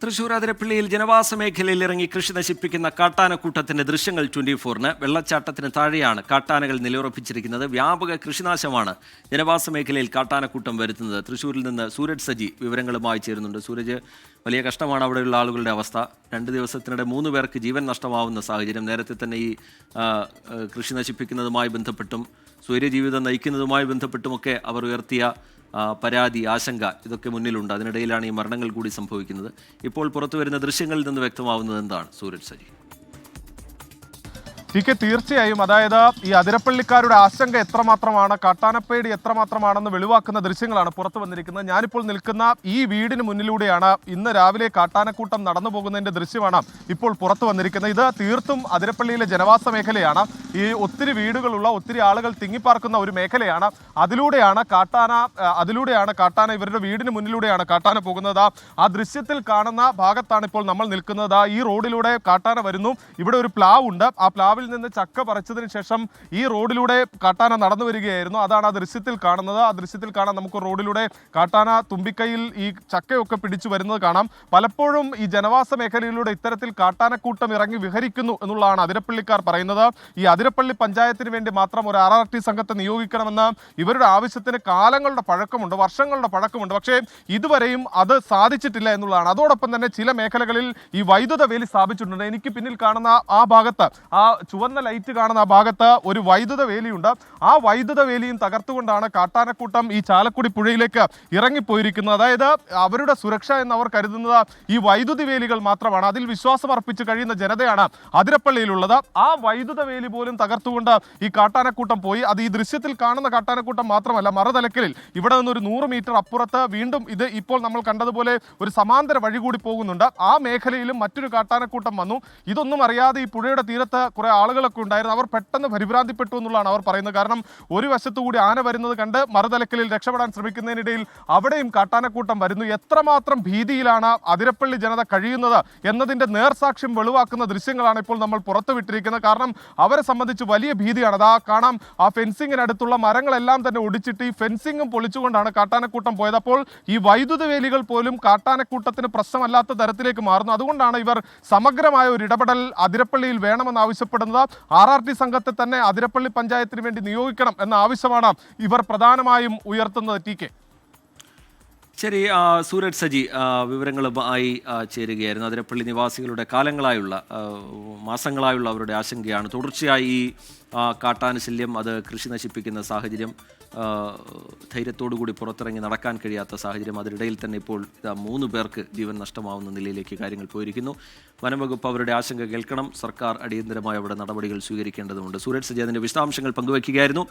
തൃശൂർ അതിരപ്പള്ളിയിൽ ജനവാസ മേഖലയിൽ ഇറങ്ങി കൃഷി നശിപ്പിക്കുന്ന കാട്ടാനക്കൂട്ടത്തിന്റെ ദൃശ്യങ്ങൾ 24-ന്. വെള്ളച്ചാട്ടത്തിന് താഴെയാണ് കാട്ടാനകൾ നിലയുറപ്പിച്ചിരിക്കുന്നത്. വ്യാപക കൃഷിനാശമാണ് ജനവാസ മേഖലയിൽ കാട്ടാനക്കൂട്ടം വരുത്തുന്നത്. തൃശൂരിൽ നിന്ന് സൂരജ് സജി വിവരങ്ങളുമായി ചേരുന്നുണ്ട്. സൂരജ്, വലിയ കഷ്ടമാണ് അവിടെയുള്ള ആളുകളുടെ അവസ്ഥ. 2 ദിവസത്തിനിടെ 3 പേർക്ക് ജീവൻ നഷ്ടമാവുന്ന സാഹചര്യം. നേരത്തെ തന്നെ ഈ കൃഷി നശിപ്പിക്കുന്നതുമായി ബന്ധപ്പെട്ടും സ്വൈര്യജീവിതം നയിക്കുന്നതുമായി ബന്ധപ്പെട്ടുമൊക്കെ അവർ ഉയർത്തിയ പരാതി, ആശങ്ക ഇതൊക്കെ മുന്നിലുണ്ട്. അതിനിടയിലാണ് ഈ മരണങ്ങൾ കൂടി സംഭവിക്കുന്നത്. ഇപ്പോൾ പുറത്തു വരുന്ന ദൃശ്യങ്ങളിൽ നിന്ന് വ്യക്തമാവുന്നത് എന്താണ് സൂരജ് സജി? തീർച്ചയായും, അതായത് ഈ അതിരപ്പള്ളിക്കാരുടെ ആശങ്ക എത്രമാത്രമാണ്, കാട്ടാനപ്പേടി എത്രമാത്രമാണെന്ന് വെളിവാക്കുന്ന ദൃശ്യങ്ങളാണ് പുറത്തു വന്നിരിക്കുന്നത്. ഞാനിപ്പോൾ നിൽക്കുന്ന ഈ വീടിന് മുന്നിലൂടെയാണ് ഇന്ന് രാവിലെ കാട്ടാനക്കൂട്ടം നടന്നു പോകുന്നതിന്റെ ദൃശ്യമാണ് ഇപ്പോൾ പുറത്തു വന്നിരിക്കുന്നത്. ഇത് തീർത്തും അതിരപ്പള്ളിയിലെ ജനവാസ മേഖലയാണ്. ഈ ഒത്തിരി വീടുകളുള്ള, ഒത്തിരി ആളുകൾ തിങ്ങിപ്പാർക്കുന്ന ഒരു മേഖലയാണ്. അതിലൂടെയാണ് കാട്ടാന ഇവരുടെ വീടിന് മുന്നിലൂടെയാണ് കാട്ടാന പോകുന്നത്. ആ ദൃശ്യത്തിൽ കാണുന്ന ഭാഗത്താണ് ഇപ്പോൾ നമ്മൾ നിൽക്കുന്നത്. ഈ റോഡിലൂടെ കാട്ടാന വരുന്നു. ഇവിടെ ഒരു പ്ലാവ് ഉണ്ട്. ആ പ്ലാവിൽ നിന്ന് ചക്ക പറിച്ചതിന് ശേഷം ഈ റോഡിലൂടെ കാട്ടാന നടന്നു വരികയായിരുന്നു. അതാണ് ആ ദൃശ്യത്തിൽ കാണുന്നത്. ആ ദൃശ്യത്തിൽ കാണാൻ നമുക്ക് റോഡിലൂടെ കാട്ടാന തുമ്പിക്കൈയിൽ ഈ ചക്കയൊക്കെ പിടിച്ചു വരുന്നത് കാണാം. പലപ്പോഴും ഈ ജനവാസ മേഖലയിലൂടെ ഇത്തരത്തിൽ കാട്ടാനക്കൂട്ടം ഇറങ്ങി വിഹരിക്കുന്നു എന്നുള്ളതാണ് അതിരപ്പള്ളിക്കാർ പറയുന്നത്. ഈ അതിരപ്പള്ളി പഞ്ചായത്തിന് വേണ്ടി മാത്രം ഒരു RRT സംഘത്തെ നിയോഗിക്കണമെന്ന് ഇവരുടെ ആവശ്യത്തിന് കാലങ്ങളുടെ പഴക്കമുണ്ട്, വർഷങ്ങളുടെ പഴക്കമുണ്ട്. പക്ഷേ ഇതുവരെയും അത് സാധിച്ചിട്ടില്ല എന്നുള്ളതാണ്. അതോടൊപ്പം തന്നെ ചില മേഖലകളിൽ ഈ വൈദ്യുത വേലി സ്ഥാപിച്ചിട്ടുണ്ട്. എനിക്ക് പിന്നിൽ കാണുന്ന ആ ഭാഗത്ത്, ആ ചുവന്ന ലൈറ്റ് കാണുന്ന ആ ഭാഗത്ത് ഒരു വൈദ്യുത വേലിയുണ്ട്. ആ വൈദ്യുത വേലിയും തകർത്തുകൊണ്ടാണ് കാട്ടാനക്കൂട്ടം ഈ ചാലക്കുടി പുഴയിലേക്ക് ഇറങ്ങിപ്പോയിരിക്കുന്നത്. അതായത് അവരുടെ സുരക്ഷ എന്നവർ കരുതുന്നത് ഈ വൈദ്യുതി വേലികൾ മാത്രമാണ്. അതിൽ വിശ്വാസം അർപ്പിച്ച് കഴിയുന്ന ജനതയാണ് അതിരപ്പള്ളിയിലുള്ളത്. ആ വൈദ്യുത വേലി പോലും തകർത്തുകൊണ്ട് ഈ കാട്ടാനക്കൂട്ടം പോയി. അത് ഈ ദൃശ്യത്തിൽ കാണുന്ന കാട്ടാനക്കൂട്ടം മാത്രമല്ല, മറുതലക്കലിൽ ഇവിടെ നിന്ന് ഒരു 100 മീറ്റർ അപ്പുറത്ത് വീണ്ടും ഇത് ഇപ്പോൾ നമ്മൾ കണ്ടതുപോലെ ഒരു സമാന്തര വഴി കൂടി പോകുന്നുണ്ട്. ആ മേഖലയിലും മറ്റൊരു കാട്ടാനക്കൂട്ടം വന്നു. ഇതൊന്നും അറിയാതെ ഈ പുഴയുടെ തീരത്ത് കുറെ ആളുകളൊക്കെ ഉണ്ടായിരുന്നു. അവർ പെട്ടെന്ന് പരിഭ്രാന്തിപ്പെട്ടു എന്നുള്ളതാണ് അവർ പറയുന്നത്. കാരണം ഒരു വശത്തുകൂടി ആന വരുന്നത് കണ്ട് മറുതലക്കലിൽ രക്ഷപ്പെടാൻ ശ്രമിക്കുന്നതിനിടയിൽ അവിടെയും കാട്ടാനക്കൂട്ടം വരുന്നു. എത്രമാത്രം ഭീതിയിലാണ് അതിരപ്പള്ളി ജനത കഴിയുന്നത് എന്നതിന്റെ നേർസാക്ഷ്യം വെളിവാക്കുന്ന ദൃശ്യങ്ങളാണ് ഇപ്പോൾ നമ്മൾ പുറത്തുവിട്ടിരിക്കുന്നത്. കാരണം അവരെ സംബന്ധിച്ച് വലിയ ഭീതിയാണ്. അതാ കാണാം, ആ ഫെൻസിങ്ങിനടുത്തുള്ള മരങ്ങളെല്ലാം തന്നെ ഒടിച്ചിട്ട് ഈ ഫെൻസിങ്ങും പൊളിച്ചുകൊണ്ടാണ് കാട്ടാനക്കൂട്ടം പോയത്. അപ്പോൾ ഈ വൈദ്യുത വേലികൾ പോലും കാട്ടാനക്കൂട്ടത്തിന് പ്രശ്നമല്ലാത്ത തരത്തിലേക്ക് മാറുന്നു. അതുകൊണ്ടാണ് ഇവർ സമഗ്രമായ ഒരു ഇടപെടൽ അതിരപ്പള്ളിയിൽ വേണമെന്ന് ആവശ്യപ്പെടുന്നത്. RRT സംഘത്തെ തന്നെ അതിരപ്പള്ളി പഞ്ചായത്തിന് വേണ്ടി നിയോഗിക്കണം എന്ന ആവശ്യമാണ് ഇവർ പ്രധാനമായും ഉയർത്തുന്നത്. TK ശരി, സൂരജ് സജി വിവരങ്ങളുമായി ചേരുകയായിരുന്നു. അതിരപ്പള്ളി നിവാസികളുടെ കാലങ്ങളായുള്ള, മാസങ്ങളായുള്ള അവരുടെ ആശങ്കയാണ്. തുടർച്ചയായി ഈ കാട്ടാന ശല്യം, അത് കൃഷി നശിപ്പിക്കുന്ന സാഹചര്യം, ധൈര്യത്തോടുകൂടി പുറത്തിറങ്ങി നടക്കാൻ കഴിയാത്ത സാഹചര്യം. അതിനിടയിൽ തന്നെ ഇപ്പോൾ 3 പേർക്ക് ജീവൻ നഷ്ടമാവുന്ന നിലയിലേക്ക് കാര്യങ്ങൾ പോയിരിക്കുന്നു. വനംവകുപ്പ് അവരുടെ ആശങ്ക കേൾക്കണം. സർക്കാർ അടിയന്തരമായ അവിടെ നടപടികൾ സ്വീകരിക്കേണ്ടതുണ്ട്. സൂരജ് സജി അതിൻ്റെ വിശദാംശങ്ങൾ പങ്കുവയ്ക്കുകയായിരുന്നു.